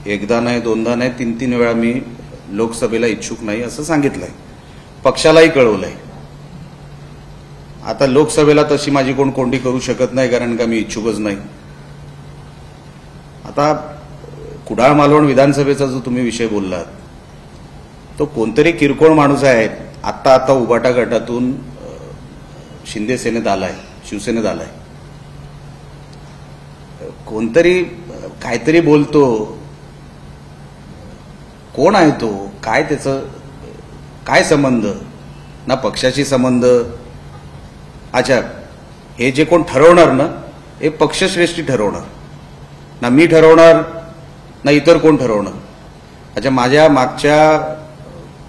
एकदा नाही, दोनदा नाही, 3-3 वेळा मी लोकसभेला इच्छुक नाही असं सांगितलंय. पक्षालाही कळवलंय. आता लोकसभेला तशी माझी कोण कोंडी करू शकत नाही, कारण का मी इच्छुकच नाही. आता कुडाळ मालवण विधानसभेचा जो तुम्ही विषय बोललात, तो कोणतरी किरकोळ माणूस आहे. आता उबाटा गटातून शिंदे सेनेत आलाय, शिवसेनेत आलाय. कोणतरी काहीतरी बोलतो. कोण आहे तो? काय त्याचं काय संबंध? ना पक्षाशी संबंध. अच्छा, हे जे कोण ठरवणार ना, हे पक्षश्रेष्ठी ठरवणार, ना मी ठरवणार, ना इतर कोण ठरवणार. अच्छा, माझ्या मागच्या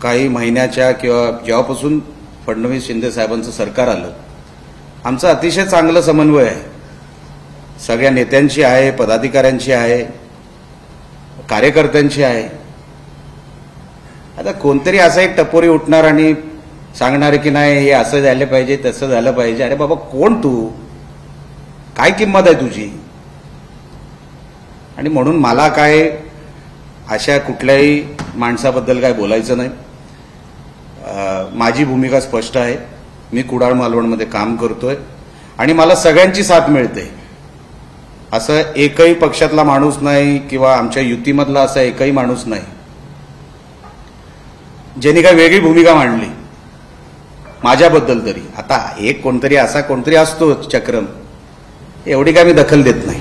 काही महिन्याच्या किंवा जेव्हापासून फडणवीस शिंदे साहेबांचं सरकार आलं, आमचं अतिशय चांगलं समन्वय आहे. सगळ्या नेत्यांची आहे, पदाधिकाऱ्यांची आहे, कार्यकर्त्यांची आहे. आता कोणतरी असा एक टपोरी उठणार आणि सांगणार की नाही हे असं झालं पाहिजे, तसं झालं पाहिजे. अरे बाबा, कोण तू? काय किंमत आहे तुझी? आणि म्हणून मला काय अशा कुठल्याही माणसाबद्दल काय बोलायचं नाही. माझी भूमिका स्पष्ट आहे. मी कुडाळ मालवणमध्ये काम करतोय आणि मला सगळ्यांची साथ मिळते. असं एकही पक्षातला माणूस नाही किंवा आमच्या युतीमधला असा एकही माणूस नाही ज्यांनी काही वेगळी भूमिका मांडली माझ्याबद्दल तरी. आता एक कोणतरी असा कोणतरी असतो चक्रम, एवढी काय मी दखल देत नाही.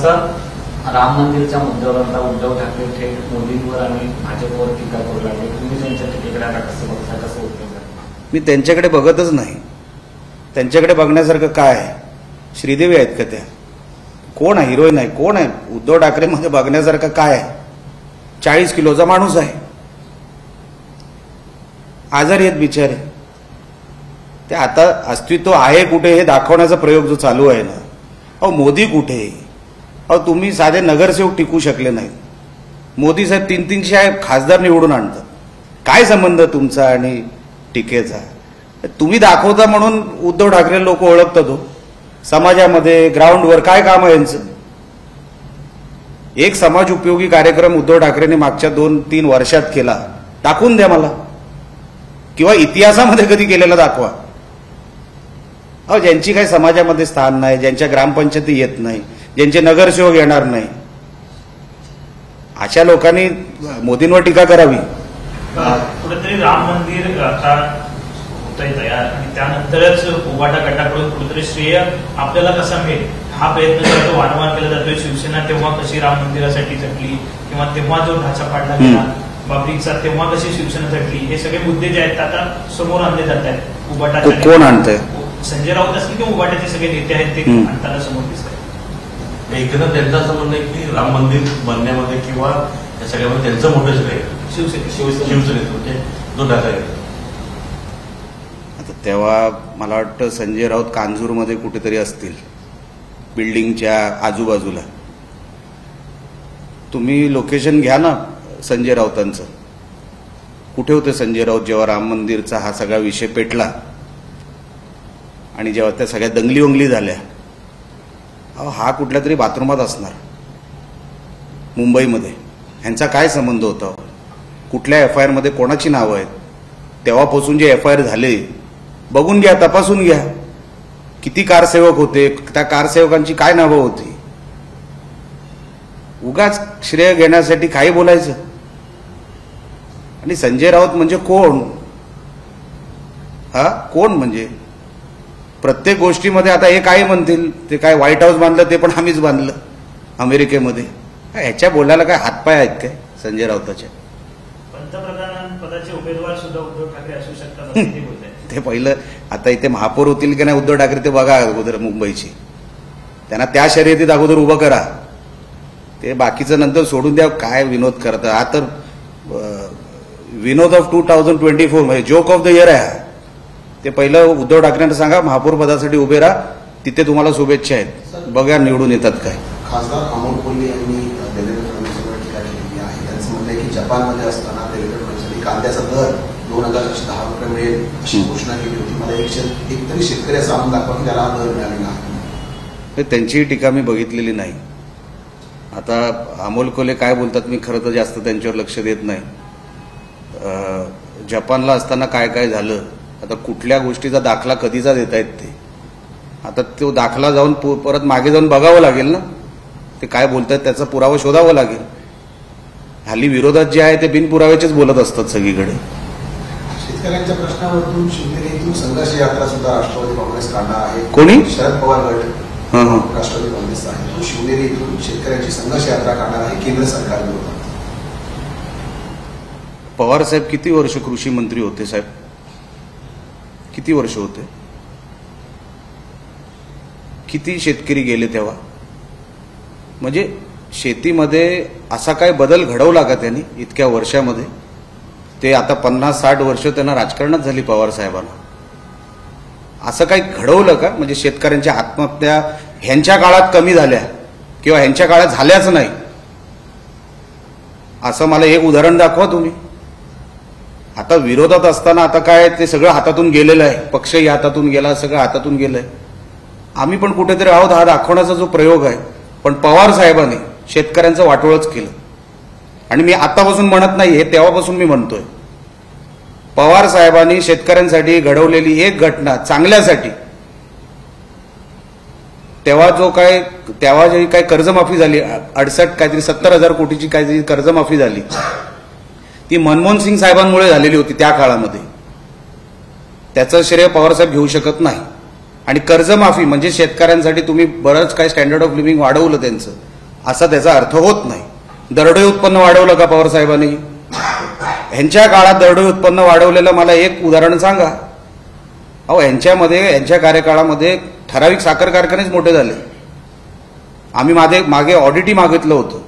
सर, राम मंदिरच्या मुद्द्यावर आता उद्धव ठाकरे थेट मोदींवर आणि भाजपवर टीका करू लागले. तुम्ही त्यांच्या टीकेकडे आता कसं बघता, कसं होतं? मी त्यांच्याकडे बघतच नाही. त्यांच्याकडे बघण्यासारखं काय आहे? श्रीदेवी आहेत का त्या? कोण आहे? हिरोईन आहे? कोण आहे? उद्धव ठाकरेमध्ये बघण्यासारखं काय आहे? 40 किलोचा माणूस आहे, आजारी आहेत बिचारे. ते आता अस्तित्व आहे कुठे हे दाखवण्याचा प्रयोग जो चालू आहे ना. अहो, मोदी कुठे? अहो, तुम्ही साधे नगरसेवक टिकू शकले नाहीत. मोदी साहेब 300 खासदार निवडून आणतात. काय संबंध तुमचा आणि टीकेचा? तुम्ही दाखवता म्हणून उद्धव ठाकरे लोक ओळखतात. हो, समाजामध्ये ग्राउंडवर काय काम आहे यांचं? एक समाज उपयोगी कार्यक्रम उद्धव ठाकरेंनी मागच्या 2-3 वर्षात केला, दाखवून द्या मला, किंवा इतिहासामध्ये कधी केलेला दाखवा. अहो, ज्यांची काही समाजामध्ये स्थान नाही, ज्यांच्या ग्रामपंचायती येत नाही, ज्यांचे नगरसेवक येणार नाही, अशा लोकांनी मोदींवर टीका करावी. कुठेतरी राम मंदिर आता होतंय तयार आणि त्यानंतरच उबाटा गटाकडून कुठेतरी श्रेय आपल्याला कसा मिळेल हा प्रयत्न जो वारंवार केला जातोय. शिवसेना तेव्हा कशी राम मंदिरासाठी झटली किंवा तेव्हा जो ढाचा पाडला गेला बाबरीचा, तेव्हा कशी शिवसेना झटली, हे सगळे मुद्दे जे आहेत आता समोर आणले जात आहेत. उबाटा कोण आणतंय? संजय राऊत असतील किंवा उबाटाचे सगळे नेते आहेत ते आणताना समोर दिसत आहेत. एकंदर त्यांचं असं म्हणणं आहे की राम मंदिर बनण्यामध्ये किंवा या सगळ्यामध्ये त्यांचं मोठं श्रेय शिवसेनेचं म्हणजे जो ढाचा आहे. आता तेव्हा मला वाटतं संजय राऊत कांजूरमध्ये कुठेतरी असतील, बिल्डिंगच्या आजूबाजूला. तुम्ही लोकेशन घ्या ना संजय राऊतांचं. कुठे होते संजय राऊत जेव्हा राम मंदिरचा हा सगळा विषय पेटला आणि जेव्हा त्या सगळ्या दंगली वंगली झाल्या? हा कुठल्या तरी बाथरूमात असणार मुंबईमध्ये. ह्यांचा काय संबंध होता? कुठल्या FIR मध्ये कोणाची नावं आहेत? तेव्हापासून जे FIR झाले बघून घ्या, तपासून घ्या. किती कारसेवक होते, त्या कारसेवकांची काय नावं होती? उगाच श्रेय घेण्यासाठी काही बोलायचं. आणि संजय राऊत म्हणजे कोण? कोण म्हणजे? प्रत्येक गोष्टीमध्ये आता हे काय म्हणतील, ते काय व्हाईट हाऊस बांधलं ते पण आम्हीच बांधलं अमेरिकेमध्ये. ह्याच्या बोलायला काय हातपाय आहेत काय संजय राऊताच्या? पंतप्रधान पदाचे उमेदवार सुद्धा उद्धव ठाकरे असू शकतात ते पहिलं. आता इथे महापौर होतील की नाही उद्धव ठाकरे ते बघा अगोदर मुंबईची. त्यांना त्या शर्यतीत अगोदर उभं करा. ते बाकीचं नंतर सोडून द्या. काय विनोद करता हा? तर विनोद ऑफ 2024 म्हणजे जोक ऑफ द इयर आहे. ते पहिलं उद्धव ठाकरेंना सांगा महापौर पदासाठी उभे राहा, तिथे तुम्हाला शुभेच्छा आहेत, बघा निवडून येतात काय. खासदार अमोल कोल्हे यांनी देवेंद्र फडणवीसांवर टीका केलेली आहे. त्यांचं म्हणणं आहे की जपानमध्ये असताना देवेंद्र फडणवीसांनी कांद्याचा दर 2010 रुपये मिळेल अशी घोषणा केली होती. मला एक तरी शेतकरी असं आणून दाखवा की त्याला दर मिळालेला आहे. त्यांचीही टीका मी बघितलेली नाही. आता अमोल कोल्हे काय बोलतात मी खरं तर जास्त त्यांच्यावर लक्ष देत नाही. जपानला असताना काय काय झालं, आता कुठल्या गोष्टीचा दाखला कधीचा देत आहेत ते, आता तो दाखला जाऊन परत मागे जाऊन बघावं लागेल ना, ते काय बोलतात त्याचा पुरावा शोधावा लागेल. हल्ली विरोधात जे आहे ते बिनपुराव्याचेच बोलत असतात सगळीकडे. शेतकऱ्यांच्या प्रश्नावरून शिवसेने येथून संघर्ष यात्रा सुद्धा राष्ट्रवादी काँग्रेस काढणार आहे. कोणी? शरद पवार गट हां. राष्ट्रवादी काँग्रेसचा आहे. तो शिवनेरी येथून शेतकऱ्यांची संघर्ष यात्रा काढणार आहे केंद्र सरकार विरोधात. पवार साहेब किती वर्ष कृषी मंत्री होते साहेब? किती वर्ष होते? किती शेतकरी गेले तेव्हा? म्हणजे शेतीमध्ये असा काय बदल घडवला का त्यांनी इतक्या वर्षामध्ये? ते आता 50-60 वर्ष त्यांना राजकारणात झाली पवार साहेबांना. असं काही घडवलं का? म्हणजे शेतकऱ्यांच्या आत्महत्या ह्यांच्या काळात कमी झाल्या किंवा ह्यांच्या काळात झाल्याच नाही असं मला एक उदाहरण दाखवा तुम्ही. आता विरोधात असताना आता काय ते सगळं हातातून गेलेलं आहे, पक्षही हातातून गेला, सगळं हातातून गेलंय. आम्ही पण कुठेतरी आहोत हा दाखवण्याचा जो प्रयोग आहे. पण पवार साहेबांनी शेतकऱ्यांचं वाटोळच केलं. आणि मी आतापासून म्हणत नाही, हे तेव्हापासून मी म्हणतोय. पवार साहेबांनी शेतकऱ्यांसाठी घडवलेली एक घटना चांगल्यासाठी, तेव्हा जी काही कर्जमाफी झाली 68 काहीतरी 70,000 कोटीची काहीतरी कर्जमाफी झाली, ती मनमोहन सिंग साहेबांमुळे झालेली होती त्या काळामध्ये. त्याचं श्रेय पवार साहेब घेऊ शकत नाही. आणि कर्जमाफी म्हणजे शेतकऱ्यांसाठी तुम्ही बरंच काही स्टँडर्ड ऑफ लिव्हिंग वाढवलं त्यांचं, असा त्याचा अर्थ होत नाही. दरडोई उत्पन्न वाढवलं का पवार साहेबांनी? ह्यांच्या काळात दरडोई उत्पन्न वाढवलेलं मला एक उदाहरण सांगा. अहो यांच्या कार्यकाळामध्ये ठराविक साखर कारखानेच मोठे झाले. आम्ही मागे ऑडिटही मागितलं होतं.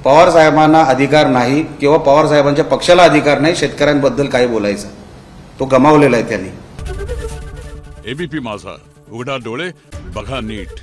पवार साहेबांना अधिकार नाही किंवा पवार साहेबांच्या पक्षाला अधिकार नाही शेतकऱ्यांबद्दल काही बोलायचा. तो गमावलेला आहे त्यांनी. एबीपी माझा, उघडा डोळे बघा नीट.